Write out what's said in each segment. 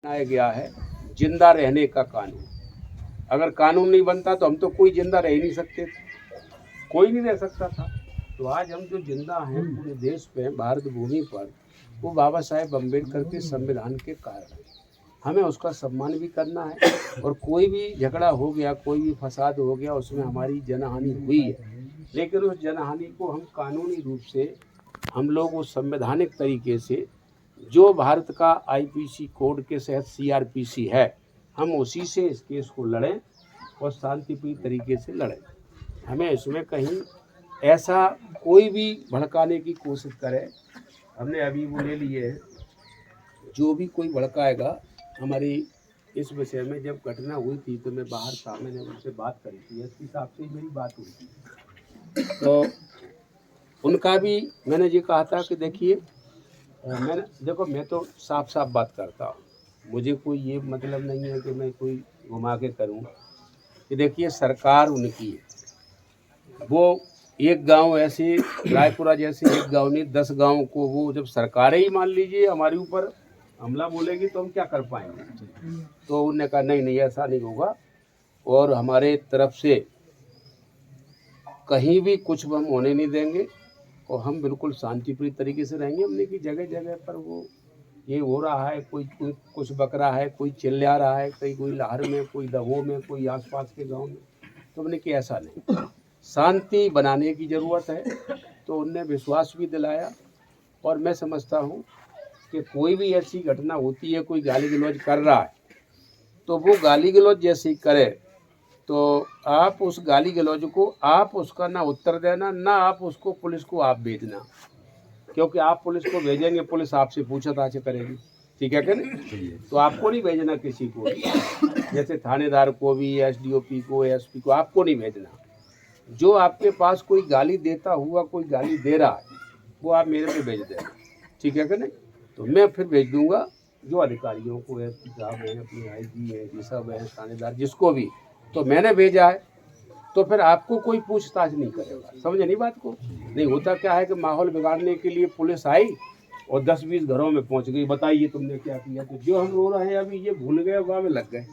बनाया गया है जिंदा रहने का कानून। अगर कानून नहीं बनता तो हम तो कोई जिंदा रह ही नहीं सकते थे, कोई नहीं रह सकता था। तो आज हम जो जिंदा हैं पूरे देश पे, भारत भूमि पर, वो बाबा साहेब अम्बेडकर के संविधान के कारण है। हमें उसका सम्मान भी करना है। और कोई भी झगड़ा हो गया, कोई भी फसाद हो गया, उसमें हमारी जनहानि हुई है, लेकिन उस जनहानि को हम कानूनी रूप से, हम लोग उस संवैधानिक तरीके से, जो भारत का आईपीसी कोड के तहत सीआरपीसी है, हम उसी से इस केस को लड़ें और शांतिप्रिय तरीके से लड़ें। हमें इसमें कहीं ऐसा कोई भी भड़काने की कोशिश करे, हमने अभी वो ले लिए हैं, जो भी कोई भड़काएगा हमारी इस विषय में। जब घटना हुई थी तो मैं बाहर था, मैंने उनसे बात करी थी, एसपी साहब से मेरी बात हुई थी, तो उनका भी मैंने ये कहा था कि देखिए, मैं तो साफ साफ बात करता हूँ, मुझे कोई ये मतलब नहीं है कि मैं कोई घुमा के करूँ। कि देखिए, सरकार उनकी है, वो एक गांव ऐसे, रायपुरा जैसे एक गांव नहीं, 10 गांव को वो जब सरकारें ही मान लीजिए हमारे ऊपर हमला बोलेगी तो हम क्या कर पाएंगे। तो उन्होंने कहा नहीं नहीं, ऐसा नहीं होगा, और हमारे तरफ से कहीं भी कुछ हम होने नहीं देंगे, और हम बिल्कुल शांतिप्रिय तरीके से रहेंगे। हमने की जगह जगह पर वो ये हो रहा है, कोई कुछ बक रहा है, कोई चिल्ला रहा है, कोई लाहर में, कोई दबो में, कोई आसपास के गांव में, तो हमने कि ऐसा नहीं, शांति बनाने की ज़रूरत है। तो उनने विश्वास भी दिलाया। और मैं समझता हूँ कि कोई भी ऐसी घटना होती है, कोई गाली गलौज कर रहा है, तो वो गाली गलौज जैसे करे, तो आप उस गाली गलौज को, आप उसका ना उत्तर देना, ना आप उसको पुलिस को आप भेजना, क्योंकि आप पुलिस को भेजेंगे, पुलिस आपसे पूछताछ करेगी, ठीक है कि नहीं। तो आपको नहीं भेजना किसी को, जैसे थानेदार को भी, एसडीओपी को, एसपी को, आपको नहीं भेजना। जो आपके पास कोई गाली देता हुआ, कोई गाली दे रहा है, वो आप मेरे पे भेज देना, ठीक है कि नहीं। तो मैं फिर भेज दूंगा जो अधिकारियों को, एसपी साहब हैं, अपने आईजी हैं, ये सब हैं, थानेदार, जिसको भी, तो मैंने भेजा है, तो फिर आपको कोई पूछताछ नहीं करेगा। समझे नहीं बात को। नहीं होता क्या है कि माहौल बिगाड़ने के लिए पुलिस आई और 10-20 घरों में पहुंच गई, बताइए तुमने क्या किया। तो जो हम रो रहे हैं अभी, ये भूल गए, वहाँ में लग गए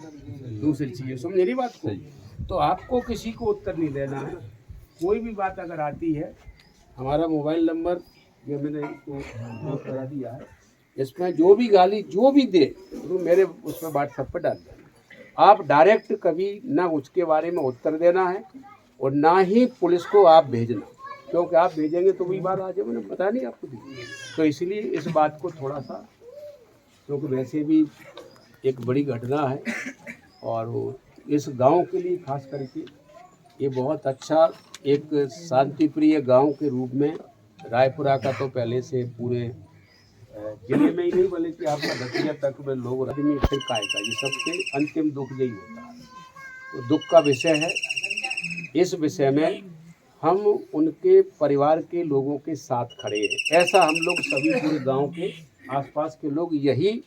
दूसरी चीज़ें। समझे नहीं बात को। तो आपको किसी को उत्तर नहीं देना है। कोई भी बात अगर आती है, हमारा मोबाइल नंबर ये मैंने नोट करा दिया है, इसमें जो भी गाली जो भी दे, तो मेरे उस पर व्हाट्सएप पर डाल देना। आप डायरेक्ट कभी ना उसके बारे में उत्तर देना है, और ना ही पुलिस को आप भेजना, क्योंकि आप भेजेंगे तो वही बात आ जाए, मैंने बता नहीं आपको दी। तो इसलिए इस बात को थोड़ा सा, क्योंकि वैसे भी एक बड़ी घटना है, और वो इस गांव के लिए खास करके ये बहुत अच्छा, एक शांतिप्रिय गांव के रूप में रायपुरा का तो पहले से पूरे जिले में ही नहीं, बल्कि आपका दतिया तक में लोग आदमी फिर खाएगा, ये सबसे अंतिम दुख यही होता है। तो दुख का विषय है। इस विषय में हम उनके परिवार के लोगों के साथ खड़े हैं। ऐसा हम लोग सभी पूरे गांव के आसपास के लोग यही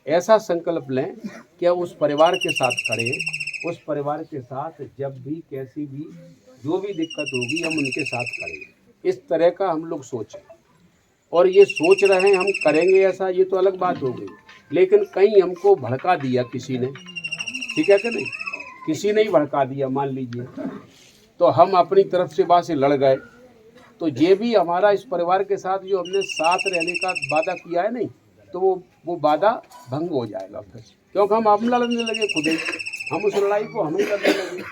ऐसा संकल्प लें कि उस परिवार के साथ खड़े हैं। उस परिवार के साथ जब भी कैसी भी जो भी दिक्कत होगी, हम उनके साथ खड़े हैं। इस तरह का हम लोग सोचें, और ये सोच रहे हैं हम करेंगे ऐसा, ये तो अलग बात हो गई। लेकिन कहीं हमको भड़का दिया किसी ने, ठीक है कि नहीं, किसी ने ही भड़का दिया मान लीजिए, तो हम अपनी तरफ से वहाँ से लड़ गए, तो ये भी हमारा इस परिवार के साथ जो हमने साथ रहने का वादा किया है नहीं, तो वो वादा भंग हो जाएगा फिर, क्योंकि हम लड़ने लगे खुद ही, हम उस लड़ाई को हम ही करने लगे।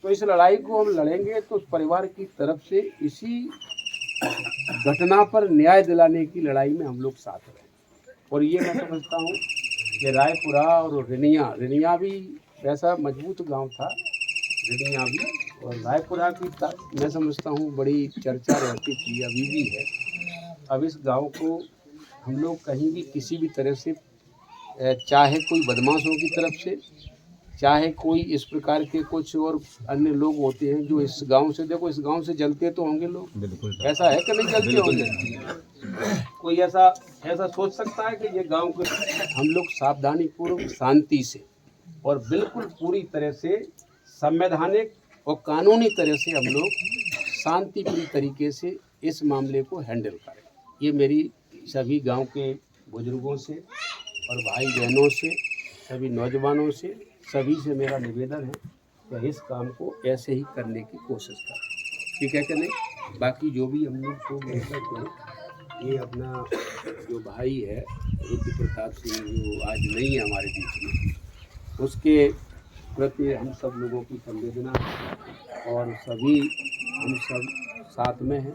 तो इस लड़ाई को हम लड़ेंगे तो उस परिवार की तरफ से इसी घटना पर न्याय दिलाने की लड़ाई में हम लोग साथ रहें। और ये मैं समझता हूँ कि रायपुरा और रिनिया भी वैसा मजबूत गांव था, रिनिया भी, और रायपुरा की मैं समझता हूँ बड़ी चर्चा रहती थी, अभी भी है। अब इस गांव को हम लोग कहीं भी किसी भी तरह से, चाहे कोई बदमाशों की तरफ से, चाहे कोई इस प्रकार के कुछ और अन्य लोग होते हैं जो इस गांव से, देखो इस गांव से जलते तो होंगे लोग, ऐसा है कि नहीं जलते होंगे। कोई ऐसा सोच सकता है कि ये गांव को हम लोग सावधानी पूर्वक, शांति से, और बिल्कुल पूरी तरह से संवैधानिक और कानूनी तरह से हम लोग शांतिप्रिय तरीके से इस मामले को हैंडल करें। ये मेरी सभी गांव के बुजुर्गों से और भाई बहनों से, सभी नौजवानों से, सभी से मेरा निवेदन है कि इस काम को ऐसे ही करने की कोशिश करें। ठीक है कि नहीं? बाकी जो भी हम लोग को मिलकर के ये अपना जो भाई है रुद्र प्रताप सिंह जो आज नहीं है हमारे बीच में, उसके प्रति हम सब लोगों की संवेदना है और सभी हम सब साथ में हैं।